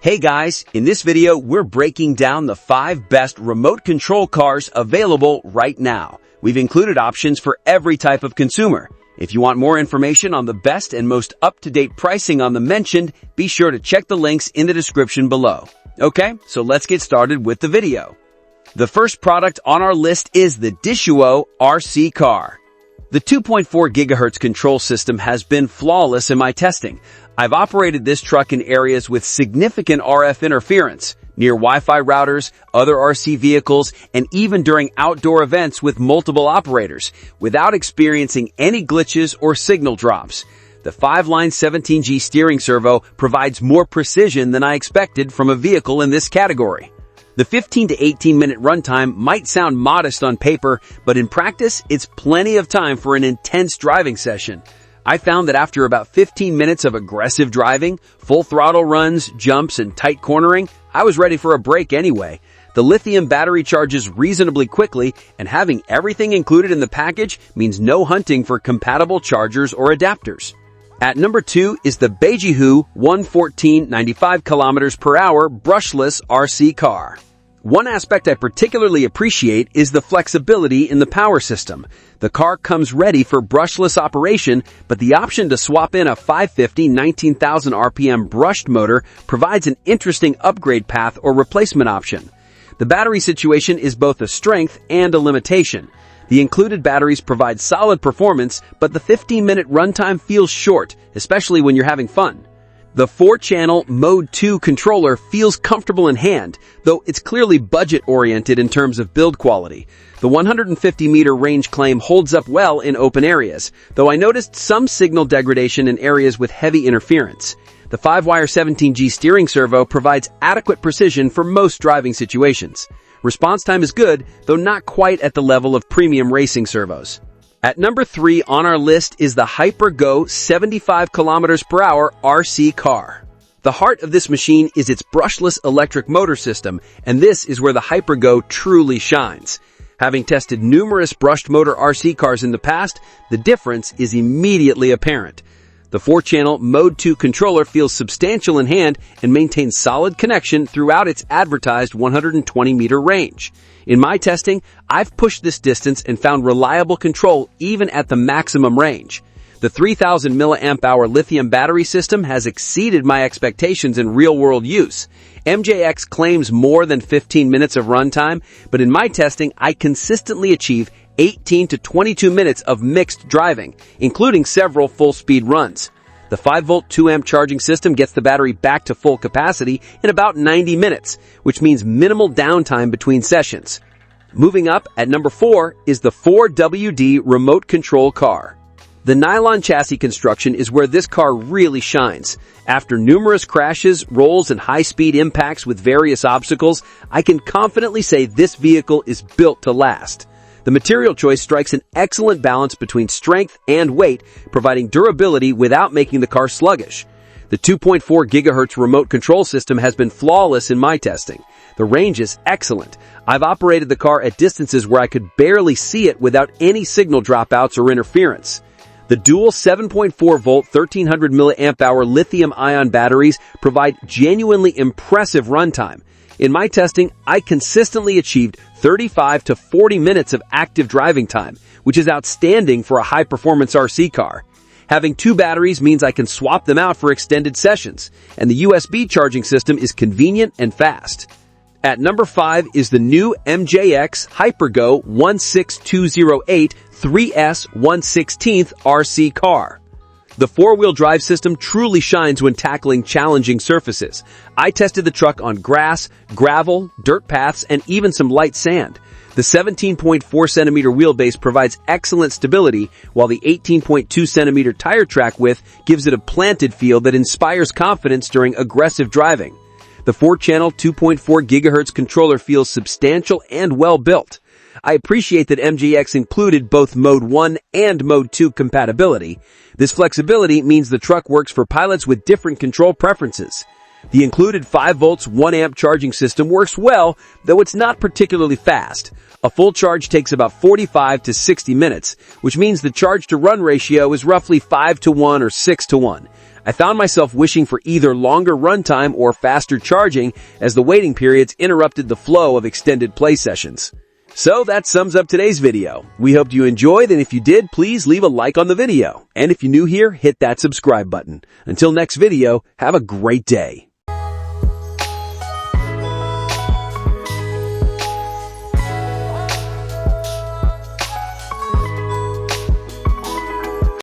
Hey guys, in this video, we're breaking down the 5 best remote control cars available right now. We've included options for every type of consumer. If you want more information on the best and most up-to-date pricing on the mentioned, be sure to check the links in the description below. Okay, so let's get started with the video. The first product on our list is the DISHUO RC Car. The 2.4 GHz control system has been flawless in my testing. I've operated this truck in areas with significant RF interference, near Wi-Fi routers, other RC vehicles, and even during outdoor events with multiple operators, without experiencing any glitches or signal drops. The 5-line 17G steering servo provides more precision than I expected from a vehicle in this category. The 15 to 18 minute runtime might sound modest on paper, but in practice, it's plenty of time for an intense driving session. I found that after about 15 minutes of aggressive driving, full throttle runs, jumps, and tight cornering, I was ready for a break anyway. The lithium battery charges reasonably quickly, and having everything included in the package means no hunting for compatible chargers or adapters. At number 2 is the BEIJIHU 114 95 km/h Brushless RC Car. One aspect I particularly appreciate is the flexibility in the power system. The car comes ready for brushless operation, but the option to swap in a 550 19,000 RPM brushed motor provides an interesting upgrade path or replacement option. The battery situation is both a strength and a limitation. The included batteries provide solid performance, but the 15-minute runtime feels short, especially when you're having fun. The 4-channel Mode 2 controller feels comfortable in hand, though it's clearly budget-oriented in terms of build quality. The 150-meter range claim holds up well in open areas, though I noticed some signal degradation in areas with heavy interference. The 5-wire 17G steering servo provides adequate precision for most driving situations. Response time is good, though not quite at the level of premium racing servos. At number 3 on our list is the Hyper Go 75 km/h RC Car. The heart of this machine is its brushless electric motor system, and this is where the Hyper Go truly shines. Having tested numerous brushed motor RC cars in the past, the difference is immediately apparent. The 4-channel Mode 2 controller feels substantial in hand and maintains solid connection throughout its advertised 120-meter range. In my testing, I've pushed this distance and found reliable control even at the maximum range. The 3,000 mAh lithium battery system has exceeded my expectations in real-world use. MJX claims more than 15 minutes of runtime, but in my testing, I consistently achieve 18 to 22 minutes of mixed driving, including several full-speed runs. The 5-volt 2-amp charging system gets the battery back to full capacity in about 90 minutes, which means minimal downtime between sessions. Moving up, at number 4 is the 4WD remote control car. The nylon chassis construction is where this car really shines. After numerous crashes, rolls, and high-speed impacts with various obstacles, I can confidently say this vehicle is built to last. The material choice strikes an excellent balance between strength and weight, providing durability without making the car sluggish. The 2.4 GHz remote control system has been flawless in my testing. The range is excellent. I've operated the car at distances where I could barely see it without any signal dropouts or interference. The dual 7.4-volt 1300 mAh lithium-ion batteries provide genuinely impressive runtime. In my testing, I consistently achieved 35 to 40 minutes of active driving time, which is outstanding for a high-performance RC car. Having 2 batteries means I can swap them out for extended sessions, and the USB charging system is convenient and fast. At number 5 is the new MJX Hyper Go 16208 3S 1/16 RC Car. The 4-wheel drive system truly shines when tackling challenging surfaces. I tested the truck on grass, gravel, dirt paths, and even some light sand. The 17.4-centimeter wheelbase provides excellent stability, while the 18.2-centimeter tire track width gives it a planted feel that inspires confidence during aggressive driving. The 4-channel 2.4 GHz controller feels substantial and well-built. I appreciate that MJX included both Mode 1 and Mode 2 compatibility. This flexibility means the truck works for pilots with different control preferences. The included 5 volts 1 amp charging system works well, though it's not particularly fast. A full charge takes about 45 to 60 minutes, which means the charge to run ratio is roughly 5 to 1 or 6 to 1. I found myself wishing for either longer runtime or faster charging as the waiting periods interrupted the flow of extended play sessions. So that sums up today's video. We hope you enjoyed, and if you did, please leave a like on the video. And if you're new here, hit that subscribe button. Until next video, have a great day.